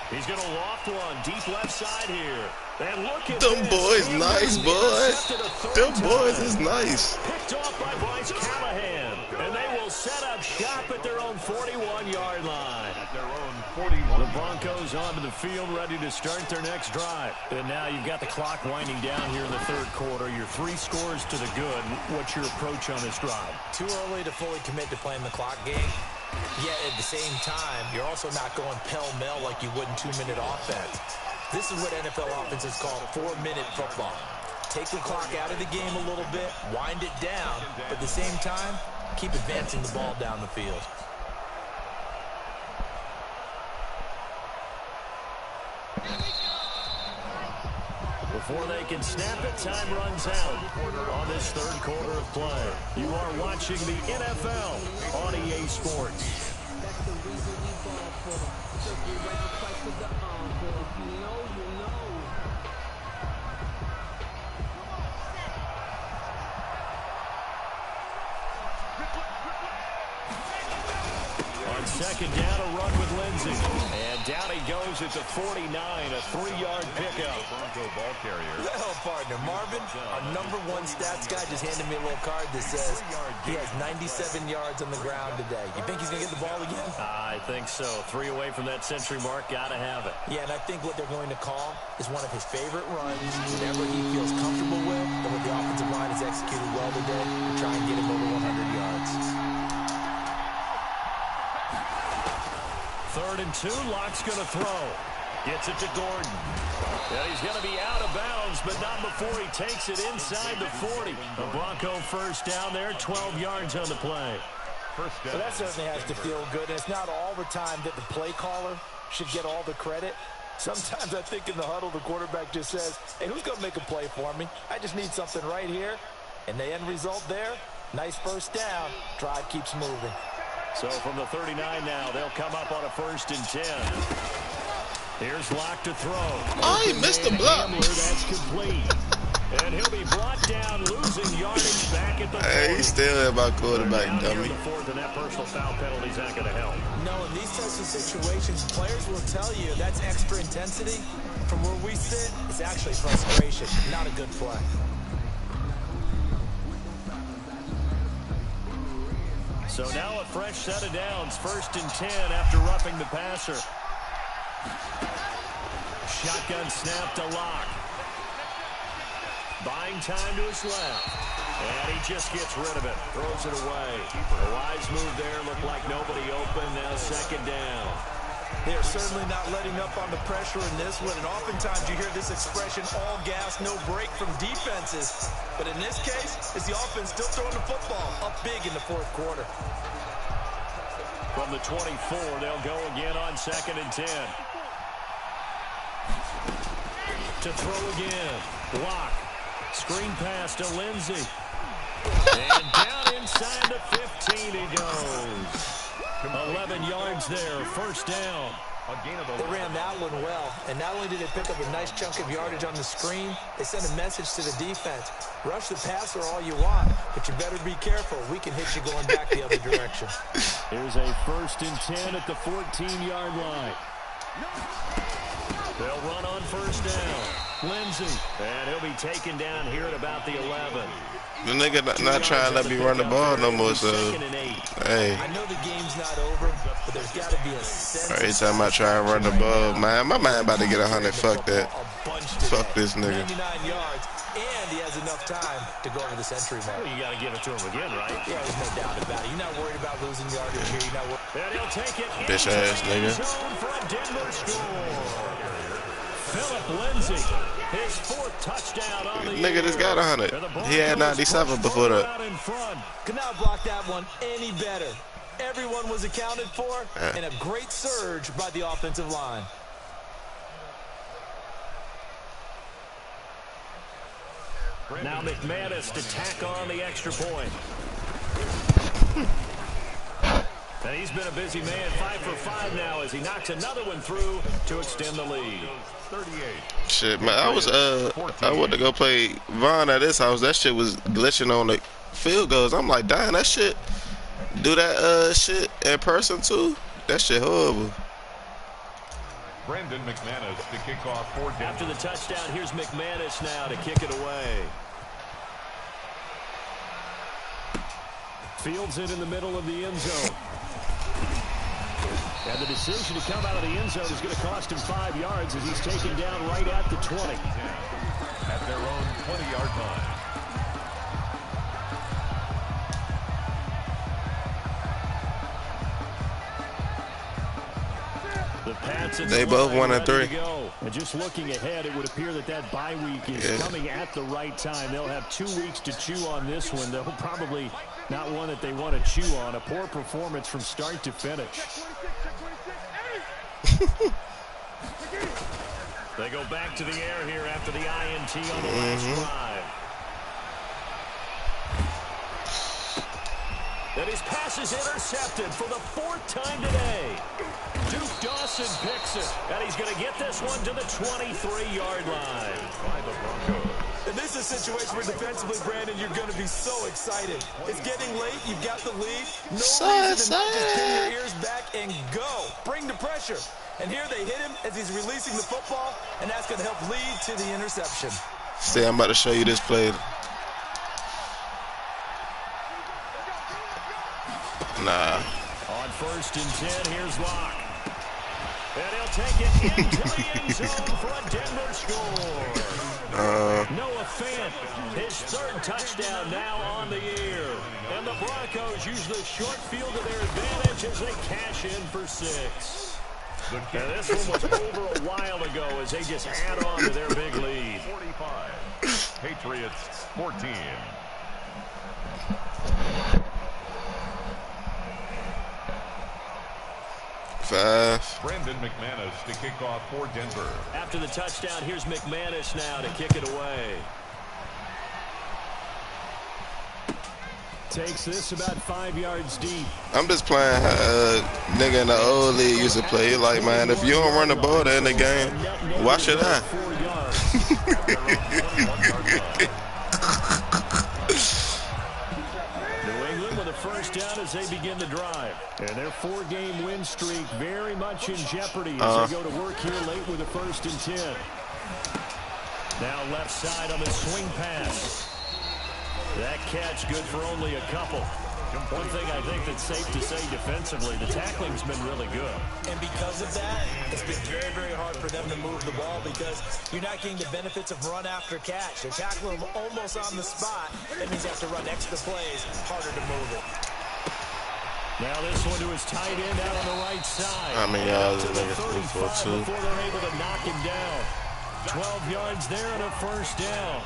He's going to loft one deep left side here. And look at them boys, nice boys. Them boys is nice. Picked off by Bryce Callahan. And they will set up shop at their own 41-yard line. At their own 41. The Broncos onto the field ready to start their next drive. And now you've got the clock winding down here in the 3rd quarter. You're 3 scores to the good. What's your approach on this drive? Too early to fully commit to playing the clock game. Yet at the same time, you're also not going pell-mell like you would in 2-minute offense. This is what NFL offenses call 4-minute football. Take the clock out of the game a little bit, wind it down, but at the same time, keep advancing the ball down the field. Before they can snap it, time runs out on this 3rd quarter of play. You are watching the NFL on EA Sports. On 2nd down, a run with Lindsey. And down he goes at the 49, a 3-yard pickup. Bronco ball carrier. Well, partner, Marvin, our #1 stats guy just handed me a little card that says he has 97 yards on the ground today. You think he's going to get the ball again? I think so. 3 away from that century mark. Got to have it. Yeah, and I think what they're going to call is one of his favorite runs, whatever he feels comfortable with, and what the offensive line has executed well today to try and get him over 100 yards. 3rd and 2, Lock's going to throw. Gets it to Gordon. And he's going to be out of bounds, but not before he takes it inside the 40. A Bronco first down there, 12 yards on the play. So that certainly has to feel good. And it's not all the time that the play caller should get all the credit. Sometimes I think in the huddle, the quarterback just says, hey, who's going to make a play for me? I just need something right here. And the end result there, nice first down. Drive keeps moving. So from the 39 now, they'll come up on a 1st and 10. Here's Lock to throw. Oh, he missed the block. That's complete. And he'll be brought down, losing yardage back at the 40. Hey, he's still my quarterback, dummy. The 4th, and that personal foul penalty's not going to help. No, in these types of situations, players will tell you that's extra intensity. From where we sit, it's actually frustration, not a good play. So now a fresh set of downs, 1st and 10 after roughing the passer. Shotgun snap to Lock. Buying time to his left. And he just gets rid of it. Throws it away. A wise move there. Looked like nobody open. Now second down. They are certainly not letting up on the pressure in this one. And oftentimes you hear this expression, all gas, no break from defenses. But in this case, it's the offense still throwing the football up big in the fourth quarter. From the 24, they'll go again on 2nd and 10. To throw again. Block. Screen pass to Lindsey. And down inside the 15 he goes. 11 yards there. First down. They ran that one well. And not only did they pick up a nice chunk of yardage on the screen, they sent a message to the defense. Rush the passer all you want, but you better be careful. We can hit you going back the other direction. Here's a 1st and 10 at the 14-yard line. They'll run on first down. Lindsey. And he'll be taken down here at about the 11. The nigga not trying to let me run the ball no more, so hey. I know the game's not over, but there's got to be a sense. Every time I try and run the ball, man, my mind about to get 100. Fuck that. Fuck this nigga. 99 yards, and he has enough time to go over the century mark. Well, you got to give it to him again, right? Yeah, there's no doubt about it. You're not worried about losing yardage here. You're not worried. And he'll take it. Bitch ass nigga. For a Denver score. Philip Lindsey, his 4th touchdown on the Nigga just got 100. He had 97 before that. Could not block that one any better. Everyone was accounted for, and a great surge by the offensive line. Now McManus to tack on the extra point. And he's been a busy man, 5 for 5 now as he knocks another one through to extend the lead. 38. Shit, man, I went to go play Vaughn at his house. That shit was glitching on the field goals. I'm like, damn, that shit, do that shit in person too? That shit horrible. Brandon McManus to kick off for Denver. After the touchdown, here's McManus now to kick it away. Fields it in the middle of the end zone. And the decision to come out of the end zone is going to cost him 5 yards as he's taken down right at the 20. At their own 20-yard line. The Pats They both 1 and 3. And just looking ahead, it would appear that bye week is coming at the right time. They'll have 2 weeks to chew on this one. They'll probably not one that they want to chew on. A poor performance from start to finish. They go back to the air here after the INT on the last drive. And his pass is intercepted for the 4th time today. Duke Dawson picks it, and he's going to get this one to the 23-yard line. By the Broncos. And this is a situation where defensively, Brandon, you're going to be so excited. It's getting late. You've got the lead. No reason to not just pin your ears back and go. Bring the pressure. And here they hit him as he's releasing the football, and that's going to help lead to the interception. See, I'm about to show you this play. Nah. On 1st and 10, here's Locke. And he'll take it into the end zone for a Denver score. Noah Fant, his 3rd touchdown now on the year. And the Broncos use the short field to their advantage as they cash in for 6. And this one was over a while ago as they just add on to their big lead. 45. Patriots 14. Brandon McManus to kick off for Denver. After the touchdown, here's McManus now to kick it away. Takes this about 5 yards deep. I'm just playing nigga in the old league used to play. Like, man, if you don't run the ball there in the game, why should I? First down as they begin the drive. And their 4-game win streak very much in jeopardy as they go to work here late with a 1st and 10. Now left side on the swing pass. That catch good for only a couple. One thing I think that's safe to say defensively, the tackling's been really good. And because of that, it's been very, very hard for them to move the ball because you're not getting the benefits of run after catch. They're tackling them almost on the spot. That means you have to run extra plays, harder to move it. Now this one to his tight end out on the right side. I mean, yeah, to the 35 before they're able to knock him down. 12 yards there and a first down.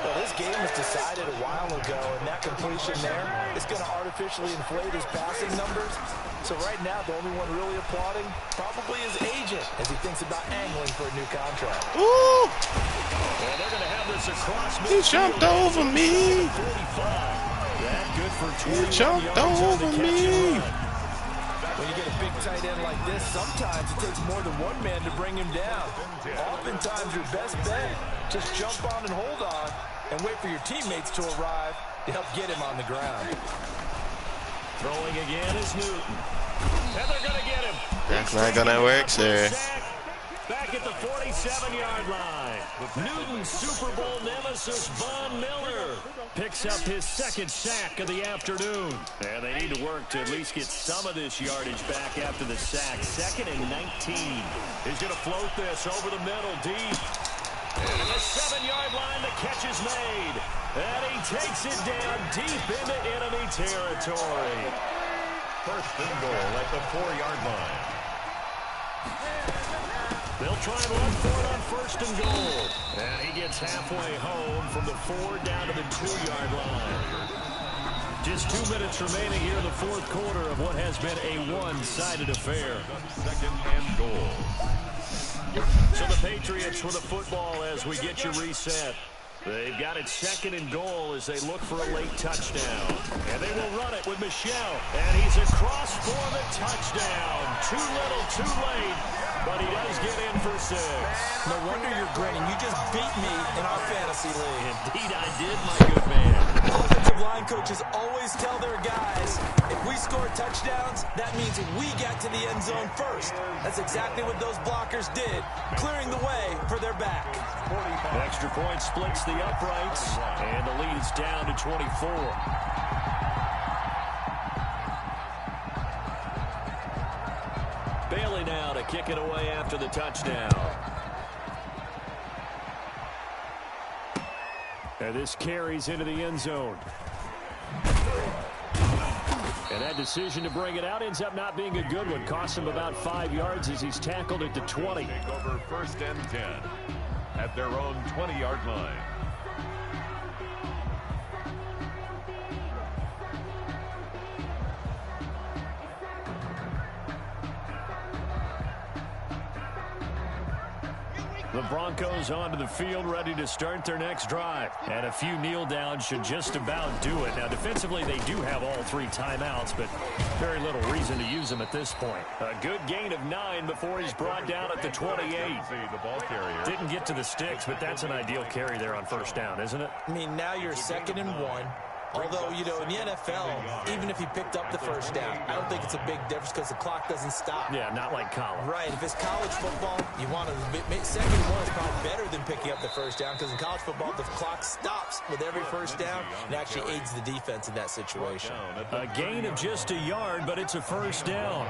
Well, this game was decided a while ago, and that completion there is going to artificially inflate his passing numbers. So right now, the only one really applauding probably his agent as he thinks about angling for a new contract. Ooh! Well, they're going to have this across He midfield. jumped over me. 45. That good for 20 He jumped over me. When you get a big tight end like this, sometimes it takes more than one man to bring him down. Oftentimes, your best bet, just jump on and hold on and wait for your teammates to arrive to help get him on the ground. Throwing again is Newton. And they're going to get him. That's not going to work, sir. Back at the 47-yard line. Newton's Super Bowl nemesis, Von Miller, picks up his second sack of the afternoon. And they need to work to at least get some of this yardage back after the sack. 2nd and 19. He's going to float this over the middle, deep. And at the 7-yard line, the catch is made. And he takes it down deep into enemy territory. First and goal at the 4-yard line. They'll try and run for it on 1st and goal. And he gets halfway home from the 4 down to the 2-yard line. Just 2 minutes remaining here in the 4th quarter of what has been a one-sided affair. 2nd and goal. So the Patriots with the football as we get you reset. They've got it 2nd and goal as they look for a late touchdown. And they will run it with Michel. And he's across for the touchdown. Too little, too late. But he does get in for 6. No wonder you're grinning. You just beat me in our fantasy league. Indeed I did, my good man. Offensive line coaches always tell their guys, if we score touchdowns, that means we got to the end zone first. That's exactly what those blockers did, clearing the way for their back. Extra point splits the uprights, and the lead is down to 24. Bailey now to kick it away after the touchdown. And this carries into the end zone. And that decision to bring it out ends up not being a good one. Cost him about 5 yards as he's tackled at the 20. Take over 1st and 10 at their own 20-yard line. The Broncos onto the field, ready to start their next drive. And a few kneel downs should just about do it. Now, defensively, they do have all 3 timeouts, but very little reason to use them at this point. A good gain of 9 before he's brought down at the 28. The ball carrier. Didn't get to the sticks, but that's an ideal carry there on 1st down, isn't it? I mean, now you're 2nd and 1. Although, you know, in the NFL, even if he picked up the 1st down, I don't think it's a big difference because the clock doesn't stop. Yeah, not like college. Right. If it's college football, you want to 2nd and 1 is probably better than picking up the 1st down because in college football, the clock stops with every 1st down and actually aids the defense in that situation. A gain of just a yard, but it's a 1st down.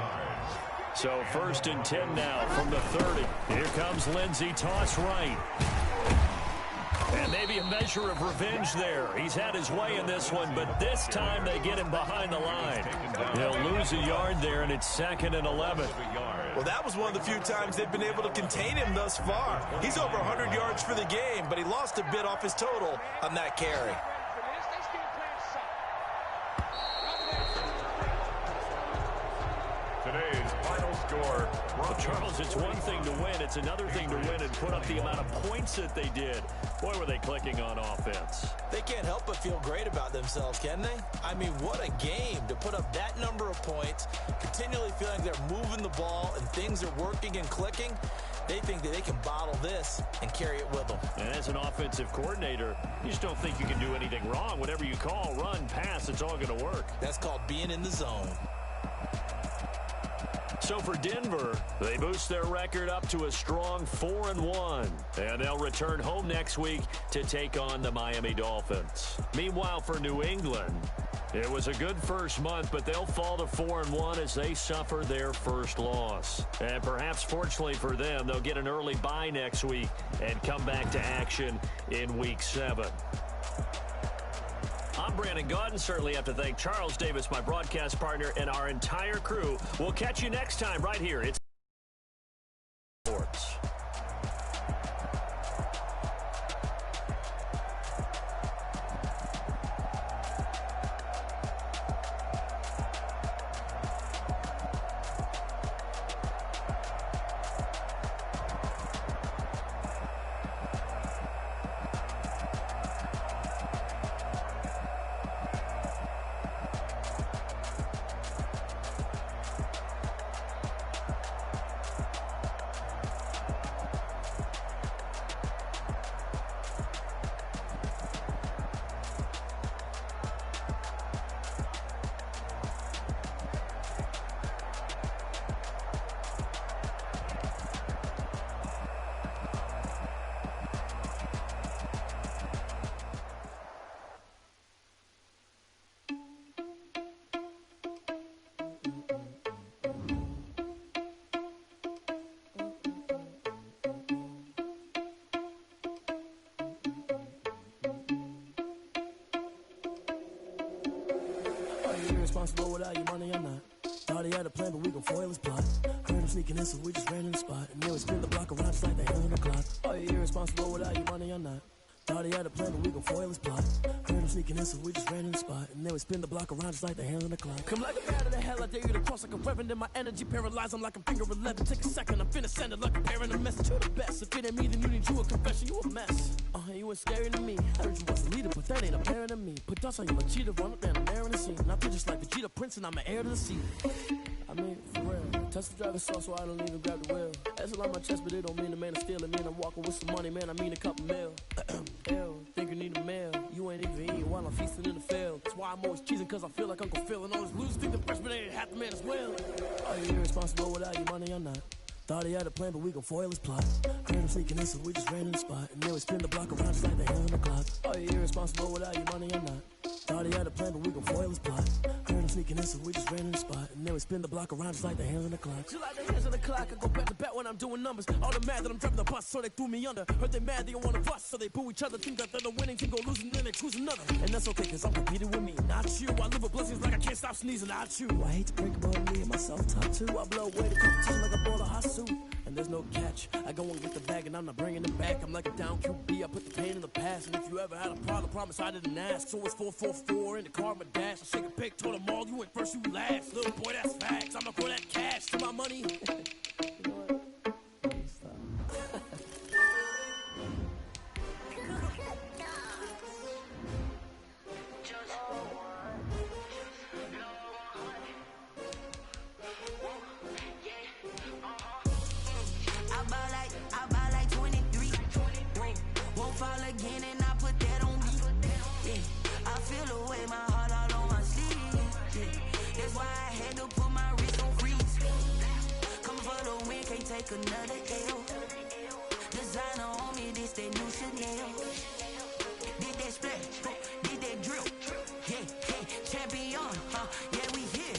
So 1st and 10 now from the 30. Here comes Lindsey, toss right. And maybe a measure of revenge there. He's had his way in this one, but this time they get him behind the line. He'll lose a yard there, and it's 2nd and 11. Well, that was one of the few times they've been able to contain him thus far. He's over 100 yards for the game, but he lost a bit off his total on that carry. Today's final score. Well, Charles, it's one thing to win. It's another thing to win and put up the amount of points that they did. Boy, were they clicking on offense. They can't help but feel great about themselves, can they? I mean, what a game to put up that number of points, continually feeling they're moving the ball and things are working and clicking. They think that they can bottle this and carry it with them. And as an offensive coordinator, you just don't think you can do anything wrong. Whatever you call, run, pass, it's all going to work. That's called being in the zone. So for Denver, they boost their record up to a strong 4-1. And they'll return home next week to take on the Miami Dolphins. Meanwhile, for New England, It was a good first month, but they'll fall to 4-1 as they suffer their first loss. And perhaps fortunately for them, they'll get an early bye next week and come back to action in Week 7. I'm Brandon Gaudin. Certainly have to thank Charles Davis, my broadcast partner, and our entire crew. We'll catch you next time right here. It's Sports. Irresponsible without your money, I'm not. Thought he had a plan, but we gon' foil his plot. Heard him sneaking in, so we just ran in the spot. And then we spin the block around just like the hand on the clock. Are you irresponsible without your money, I'm not. Thought he had a plan, but we gon' foil his plot. Heard him sneaking in, so we just ran in the spot. And then we spin the block around just like the hand on the clock. Come like a bat of the hell, I dare you to cross like a reverend. In my energy paralyzed, I'm like a finger 11. Take a second, I'm finna send it like a parent a message to the best. If it ain't me, then you need you a confession, you a mess. You ain't scary to me. I heard you was a leader, but that ain't apparent to me. Put dust on you, a cheetah, run up and I'm airing the scene. Not just like Vegeta Prince, and I'm an heir to the sea. I mean, for real. Touch the driver's sauce, so I don't even grab the wheel. That's a lot on my chest, but it don't mean the man is stealing. Man, I'm walking with some money, man, I mean a couple mil. Ew, think you need a meal. You ain't even eating while I'm feasting in the field. That's why I'm always cheesing, cause I feel like Uncle Phil. And all those losers think the freshman ain't half the man as well. Are you irresponsible without your money? I'm not. Thought he had a plan, but we gon' foil his plot. Heard him sneaking in, so we just ran in the spot. And then we spin the block around just like the hand on the clock. Are you irresponsible without your money? I'm not. Thought he had a plan, but we gon' foil his plot. Heard him sneaking in, so we just ran in the spot. And then we spin the block around just like the hands on the clock. Just like the hands on the clock, I go back to back when I'm doing numbers. All the mad that I'm driving the bus, so they threw me under. Heard they mad, they don't wanna bust, so they boo each other. Think that they're the winning team, go losing, then they choose another. And that's okay, cause I'm competing with me, not you. I live with blessings like I can't stop sneezing, not you. I hate to break about me and myself top too. I blow away the competition like I bought a hot suit. And there's no catch. I go and get the bag and I'm not bringing it back. I'm like a down QB, I put the pain in the past. And if you ever had a problem, promise I didn't ask. So it's 4-4-4 in the car, my dash. I shake a pick, told them all, you went first, you last. Little boy, that's facts. I'ma throw that cash to my money. You know what? Stop. I buy like 23. Won't fall again and I put that on me. Yeah. I feel the way, my heart all on my sleeve. Yeah. That's why I had to put my wrist on freeze. Come for the win, can't take another L. Designer on me, this that new Chanel. Did that splash, did that drill. Yeah, champion, yeah, we here.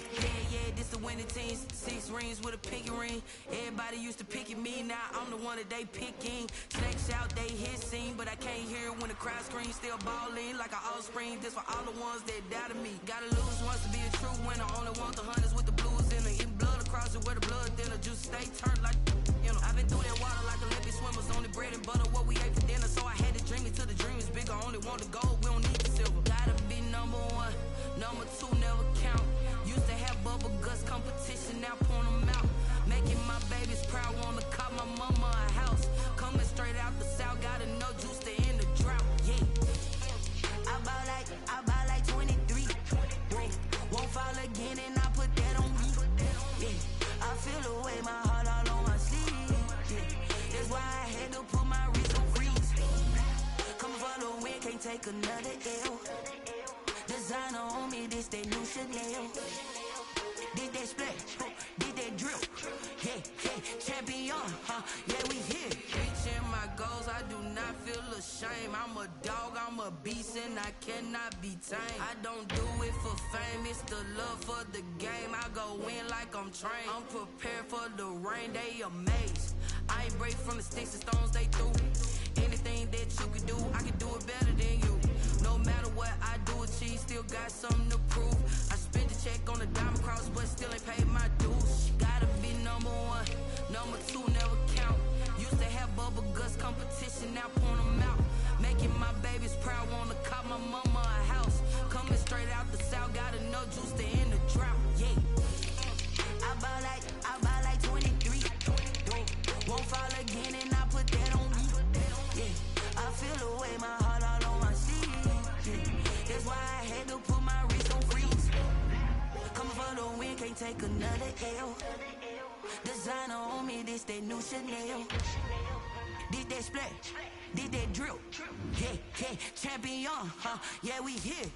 Yeah, this the winning team. 6 rings with a pinky ring. Everybody used to pick at me, now I'm the one that they picking. Snakes out, they hit scene, but I can't hear it when the crowd screams. Still balling like an offspring. This for all the ones that doubted me. Gotta lose once to be a true winner. Only want the hunters with the blues in it. Eating blood across it where the blood thinner. Just stay turned like, you know. I've been through that water like Olympic swimmers. Only bread and butter, what we ate for dinner. So I had to dream it till the dream is bigger. Only want the gold, we don't need the silver. Gotta be number 1, number 2 never count. Used to have bubble guts competition, now point them out. Making my babies proud, wanna cop my mama a house. Coming straight out the south, gotta know juice to end the drought. Yeah, I buy like 23. Won't fall again and I put that on me. Yeah, I feel the way, my heart all on my sleeve. Yeah, that's why I had to put my wrist on freeze. Coming for the win, can't take another L. Designer on me, this that new Chanel. Did that splash, did that drill. Yeah, champion, yeah, we here. Reaching my goals, I do not feel ashamed. shame. I'm a dog, I'm a beast, and I cannot be tamed. I don't do it for fame, it's the love for the game. I go in like I'm trained. I'm prepared for the rain, they amazed. I ain't break from the sticks and stones they threw. Anything that you can do, I can do it better than you. No matter what I do, achieve, still got something to prove. I spent the check on the diamond cross, but still ain't paid my dues. Gotta be number one, number two never count. Used to have bubble guts competition, now point them out. Making my babies proud, wanna cop my mama a house. Coming straight out the south, got enough juice to end the drought. Yeah. I buy like 23. Won't fall again, and I put that on me. Yeah. I feel the way, my heart all on my sleeve. Yeah. That's why I had to put my wrist on freeze. Coming for the win, can't take another L. Designer on me, this that new Chanel. Did that splash, did that drill. Yeah, yeah, champion, huh? Yeah, we here.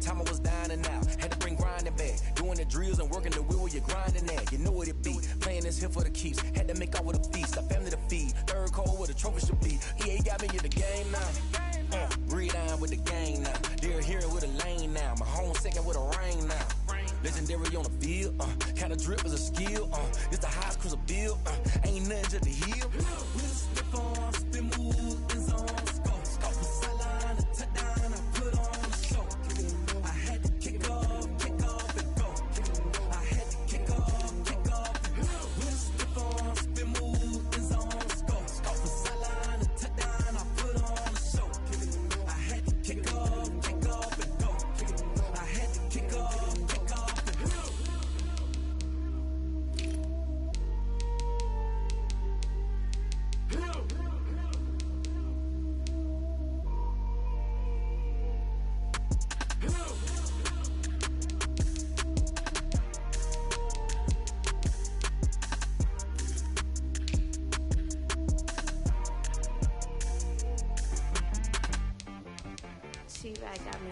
Time I was down and out. Playing this here for the keeps. Had to make out with a feast. A family to feed. Third cold where the trophy should be. EA got me in the game now. Read on with the game now. They're here with a lane now. My home second with a rain now. Legendary on the field. Kind of drip is a skill. It's the highest cruiser bill. Ain't nothing just to heal. Slip on, spin move, in zone, scope. Scope the sideline, a touchdown, I put on the show. I had to kick off and go. I had to kick off and go. Slip on, spin move, in zone, scope. Scope the sideline, a touchdown, I put on the show. I had to kick off and go. I had to kick off and go. T-Rag got me.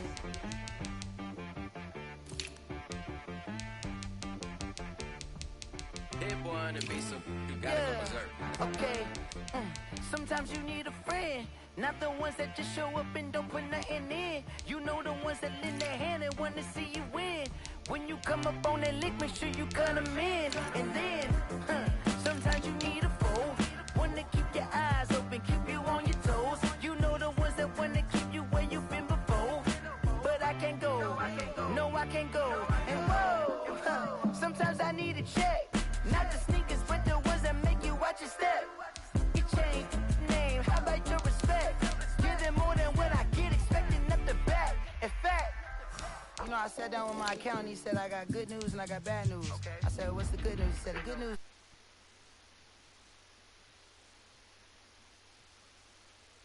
That boy on the beat, so you gotta go berserk. Okay. Sometimes you need a friend, not the ones that just show up and don't put nothing in. You know the ones that lend their hand and want to see you win. When you come up on that lick, make sure you cut them in. And then, sometimes you need a foe, one to keep your eyes open, keep you on your toes. You know the ones that want to keep you where you've been before. But I can't go, no I can't go. And whoa, sometimes I need a check. Not the sneakers, but the ones that make you watch your step. You change name, how about your respect? Give them more than what I get, expecting nothing back. In fact, you know, I sat down with my accountant, he said I got good news and I got bad news. I said, what's the good news? He said, the good news